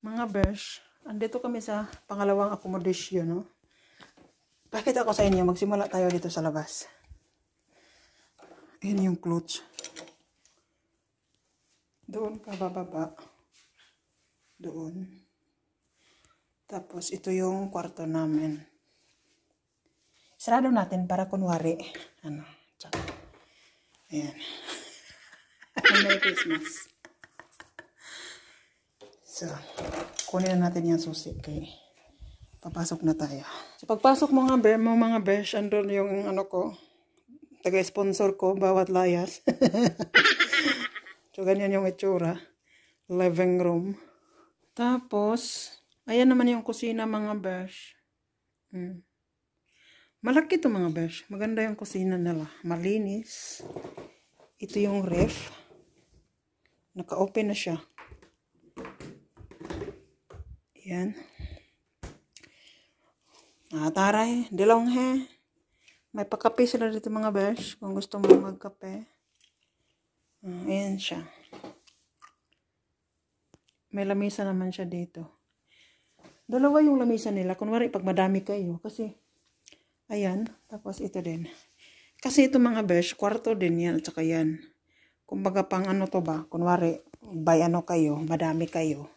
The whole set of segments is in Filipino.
Mga besh, andito kami sa pangalawang accommodation, no? Pakita ko sa inyo, magsimula tayo dito sa labas. Ayan yung clothes. Doon ka bababa. Doon. Tapos, ito yung kwarto namin. Sarado natin para kunwari. Ano? Tsaka. Ayan. Merry Christmas. So, kunin na natin yung susi. Okay. Papasok na tayo. So, pagpasok mo mga besh, andun yung ano ko, taga-sponsor ko, bawat layas. So, ganyan yung itsura. Living room. Tapos, ayan naman yung kusina mga besh. Malaki to mga besh. Maganda yung kusina nila. Malinis. Ito yung ref. Naka-open na siya. Yan. Taray, dilong he. May pakape sila dito mga besh. Kung gusto mo magkape. Ayan siya. May lamisa naman siya dito. Dalawa yung lamisa nila. Kunwari pag madami kayo. Kasi, ayan. Tapos ito din. Kasi ito mga besh, kwarto din yan. At saka yan. Kumbaga pang ano to ba? Kunwari, by ano kayo, madami kayo.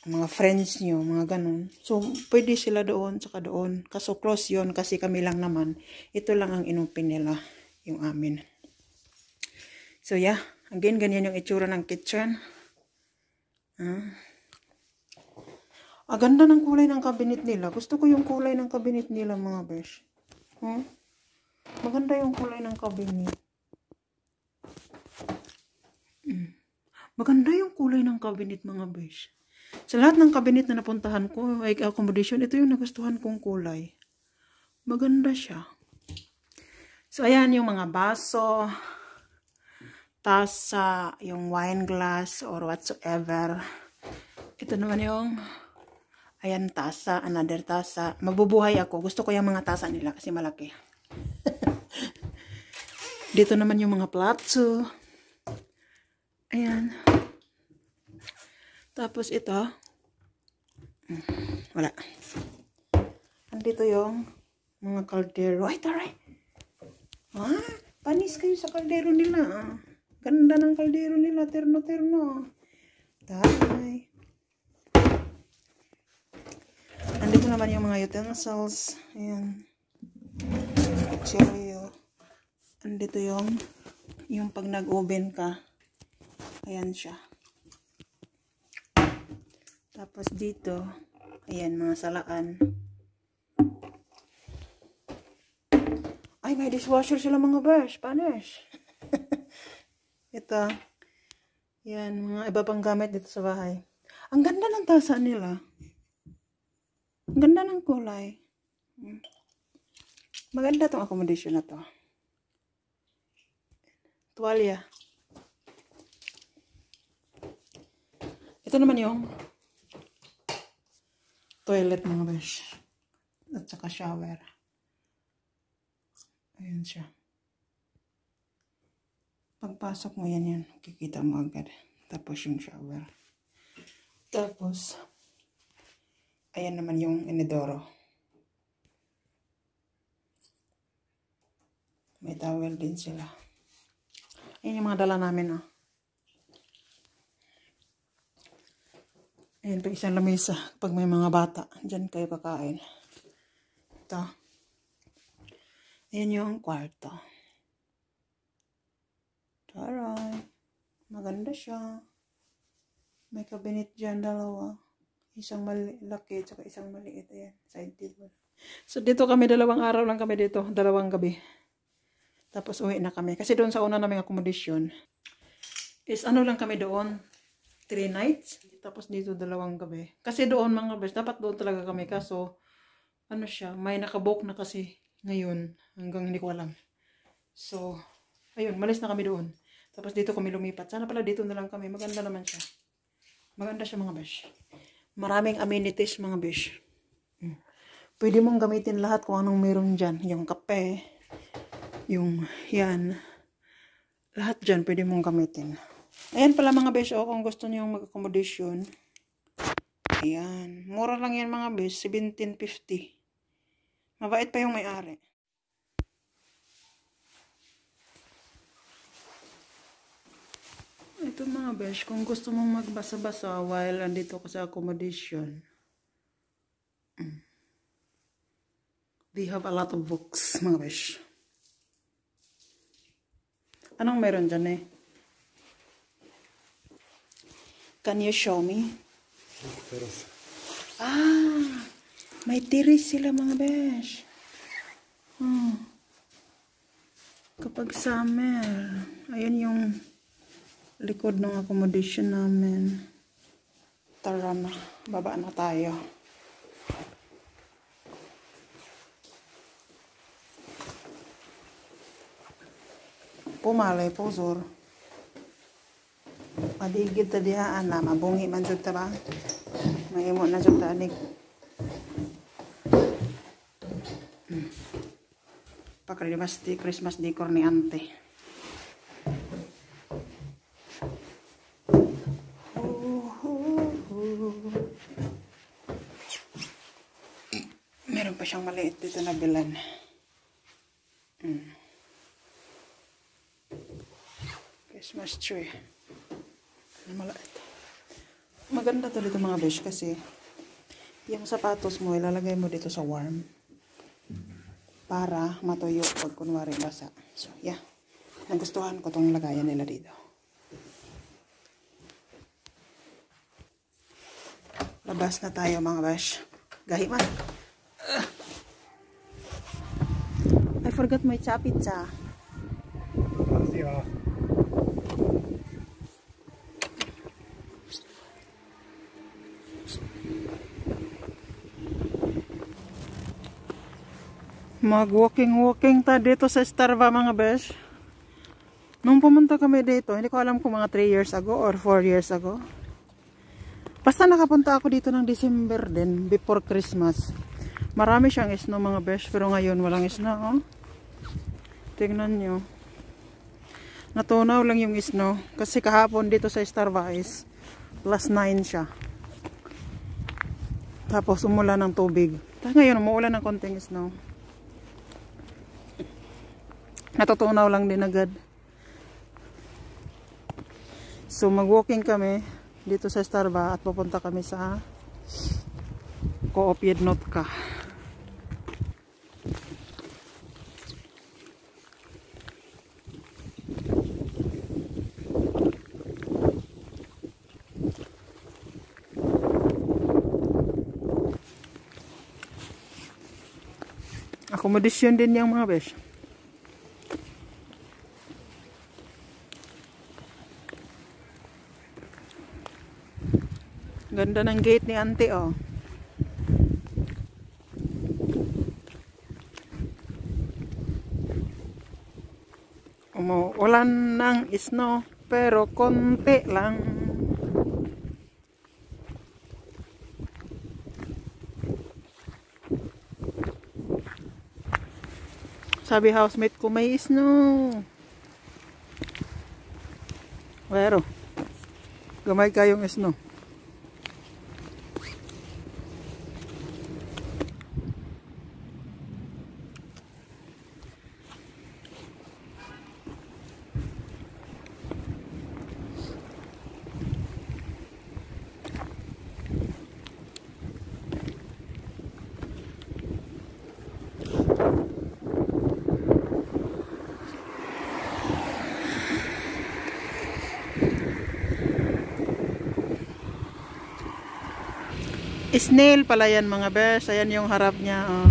Mga friends nyo, mga ganun. So, pwede sila doon, saka doon. Kaso close yon kasi kami lang naman. Ito lang ang inupin nila, yung amin. So, yeah. Again, ganyan yung itsura ng kitchen. Ganda ng kulay ng cabinet nila. Gusto ko yung kulay ng cabinet nila, mga besh. Maganda yung kulay ng cabinet. Maganda yung kulay ng cabinet, mga besh. Sa lahat ng cabinet na napuntahan ko, like accommodation, ito yung nagustuhan kong kulay. Maganda siya. So, ayan yung mga baso, tasa, yung wine glass, or whatsoever. Ito naman yung, ayan, tasa, another tasa. Mabubuhay ako. Gusto ko yung mga tasa nila kasi malaki. Dito naman yung mga platso. Ayan. Tapos ito, wala. Andito yung mga kaldero. Ay, taray! Panis kayo sa kaldero nila. Ganda ng kaldero nila. Terno-terno. Taray. Andito naman yung mga utensils. Ayan. Cherry. Andito yung pag nag-oven ka. Ayan siya. Tapos dito, ayan, mga salaan. Ay, may dishwasher sila mga besh. Spanish. Ito. Yan, mga iba pang gamit dito sa bahay. Ang ganda ng tasa nila. Ang ganda ng kulay. Maganda tong accommodation na to. Tuwalya. Ito naman yung toilet mga besh. At saka shower. Ayan siya. Pagpasok mo yan. Kikita mo agad. Tapos yung shower. Tapos, ayan naman yung inidoro. May towel din sila. Ayan yung mga dala namin, oh. Ayan pa isang lamesa pag may mga bata. Diyan kayo kakain. Ito. Ayan yung kwarto. Taray. Maganda siya. May cabinet dyan, dalawa. Isang malaki at isang maliit. Ayan, side table. So dito kami, 2 araw lang kami dito. 2 gabi. Tapos uwi na kami. Kasi doon sa una naming accommodation is ano lang kami doon. 3 nights. Tapos dito 2 gabi. Kasi doon mga best, dapat doon talaga kami. Kaso, ano siya, may nakabook na kasi ngayon. Hanggang hindi ko alam. So, ayun, malis na kami doon. Tapos dito kami lumipat. Sana pala dito na lang kami. Maganda naman siya. Maganda siya mga besh. Maraming amenities mga besh. Pwede mong gamitin lahat kung anong meron dyan. Yung kape. Yung yan. Lahat dyan pwede mong gamitin. Ayan pala mga besh, kung gusto niyo mag-accommodation, Ayan. Mura lang yan mga besh. 17.50. Mabait pa yung may-ari. Ito mga besh, kung gusto mong magbasa-basa while andito ka sa accommodation, they have a lot of books, mga besh. Anong meron dyan eh? Can you show me? Ah, may tiris sila mga besh. Kapag summer, ayan yung likod ng accommodation namin. Tara na, baba na tayo. Pumalay po, Zor. Madigid ta dihaan na, mabungi man jud ta ba? Mahimo na jud ta anig. Christmas decor ni ante. Meron pa siyang maliit dito na bilan. Christmas tree. Maliit. Maganda to dito mga besh kasi yung sapatos mo ilalagay mo dito sa warm para matuyo pag kunwari basa. So yeah, nagustuhan ko tong lagayan nila dito. Labas na tayo mga besh. Gahi man. I forgot my chapitsa. Mag-walking ta dito sa Starva mga besh. Nung pumunta kami dito, hindi ko alam kung mga 3 years ago or 4 years ago. Basta nakapunta ako dito ng December din, before Christmas. Marami siyang snow mga besh, pero ngayon walang snow. Oh. Tingnan nyo. Natunaw lang yung snow. Kasi kahapon dito sa Starva is +9 siya. Tapos umulan ng tubig. Tapos ngayon umuulan ng konting snow. Natutunaw lang din agad. So mag-walking kami dito sa Starva at pupunta kami sa Co-op Jednotka. Akomodasyon din yung mga besh. Ganda ng gate ni ante oh. Umuulan ng snow pero konti lang. Sabi housemate ko may snow. Pero gamay kayong snow. Snail pala yan mga besh. Ayan yung harap niya. Oh.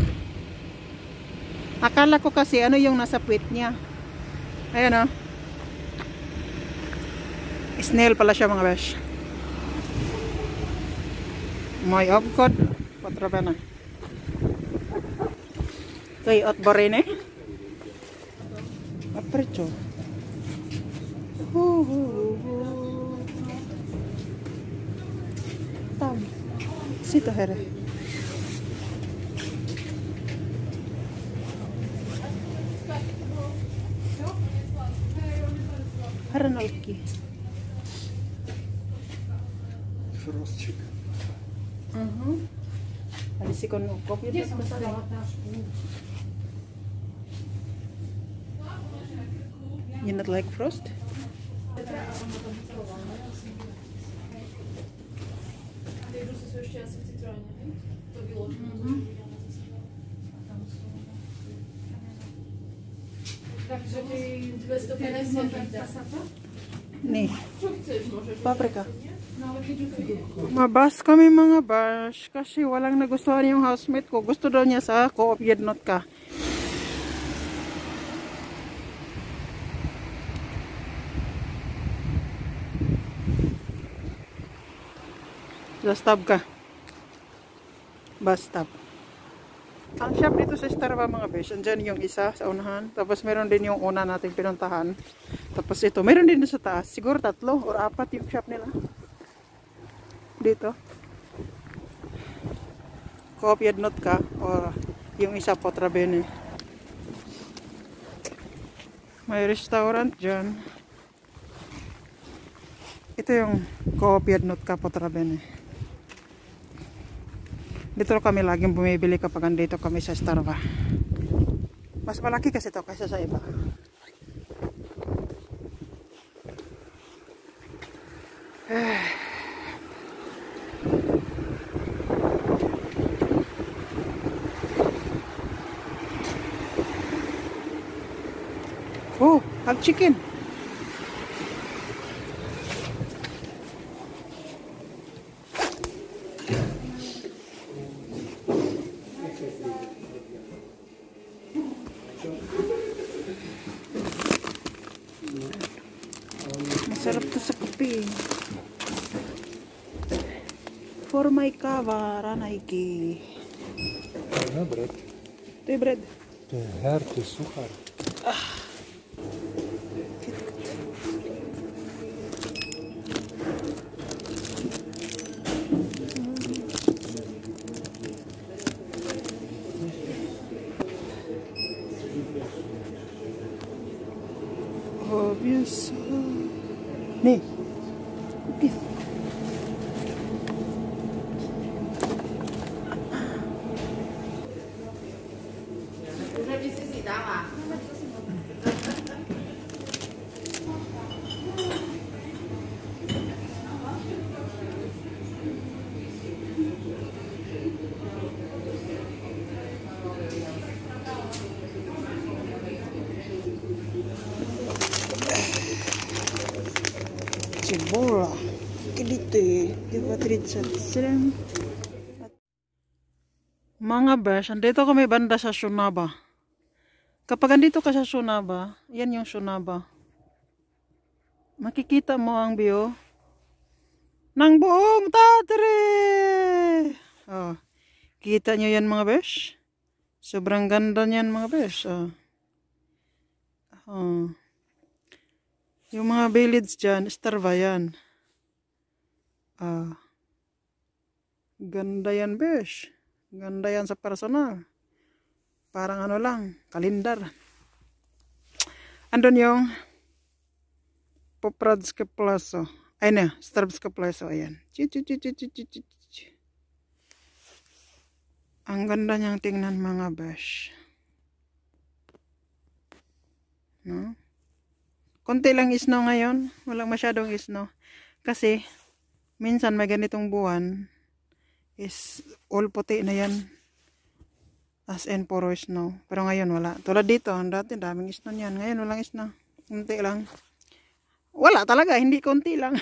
Akala ko kasi ano yung nasa puwit niya. Ayan oh. Snail pala siya mga besh. May opkod. Patra pa na. Kay otborine. Aprecho. Tam. Sito here. Haranalki. Фростчик. Sikon coffee yun ko sa You not like frost? Nih, paprika. Mabas kami mga bash kasi walang nagustuhan yung housemate ko. Gusto daw niya sa Co-op Yednot ka. Sa stop ka. Bus stop. Ang shop dito sa Starva mga besh, andyan yung isa sa unahan. Tapos meron din yung una nating pinuntahan. Tapos ito, meron din sa taas. Siguro 3 or 4 yung shop nila. Dito. Co-op Yednot ka or yung isa Potrabene. May restaurant dyan. Ito yung Co-op Yednot ka Potrabene. Dito kami laging bumibili kapag andito kami sa Starva. Mas malaki kasi ito kaysa sa iba. Oh, hag chicken. Masarap to sa kape. For my kava, Ranaiki. Ja, bread. Ito yung bread. De herte sugar. Obvious. Nih. Okay. Cibola. Kilite. Diba 37. Mga besh, andito kami banda sa Shunaba. Kapag andito ka sa Shunaba, yan yung Shunaba. Makikita mo ang view ng buong Tatre. Oh, kita nyo yan mga besh? Sobrang ganda niyan mga besh. Yung mga village dyan, Starva yan. Ganda yan besh. Ganda yan sa personal. Parang ano lang, kalendar. Andun yung Popradska Plaza. Ay na, Starvska Plaza. Ayan. Ang ganda niyang tingnan mga besh. No? Konti lang snow ngayon. Walang masyadong snow. Kasi, minsan may ganitong buwan is all puti na yan. As in puro snow. Pero ngayon wala. Tulad dito, dati daming snow niyan. Ngayon walang snow. Konti lang. Wala talaga, hindi konti lang.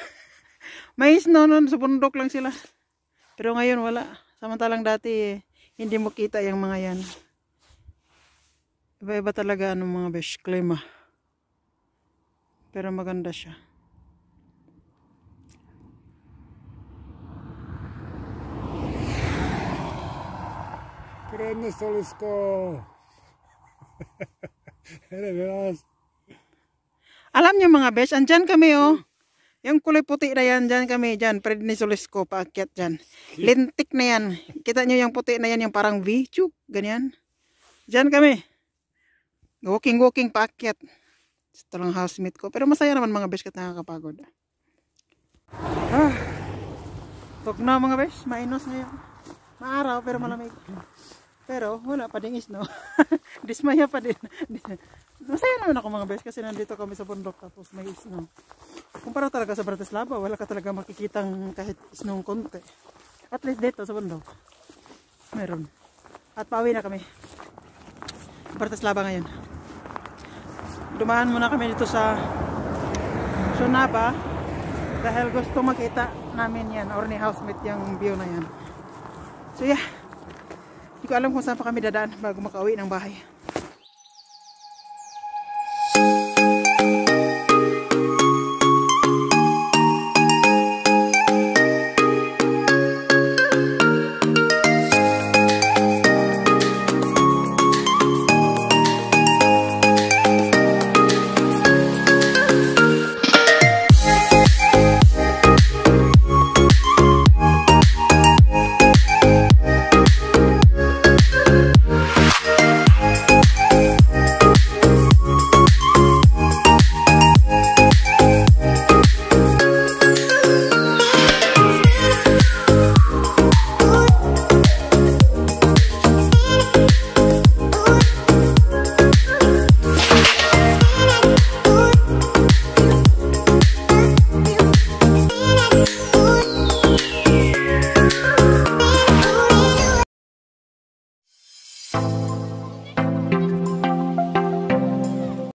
May snow nun, sa bundok lang sila. Pero ngayon wala. Samantalang dati, hindi mo kita yung mga yan. Iba-iba talaga anong mga besh klima. Pero maganda siya. Prednje Solisko. Alam niyo mga besh, andyan kami oh. Yung kulay puti na yan, dyan kami, dyan. Prednje Solisko, paakyat dyan. Lintik na yan. Kita niyo yung puti na yan, yung parang V, chuk, ganyan. Dyan kami. Walking, paakyat. Ito lang housemate ko. Pero masaya naman mga besh, kat nakakapagod. Tok na mga besh, mainos ngayon. Maaraw pero malamig. Pero wala pa ding snow. Dismaya pa din. Masaya naman ako mga bes kasi nandito kami sa bundok tapos may snow. Kumpara talaga sa Bratislava, wala ka talaga makikitang kahit snow konti. At least dito sa bundok, meron. At pauwi na kami. Bratislava ngayon. Dumaan muna kami dito sa Sonaba dahil gusto makita namin yan, Orne housemate yung view na yan. So yeah, hindi ko alam kung saan pa kami dadaan bago makauwi ng bahay.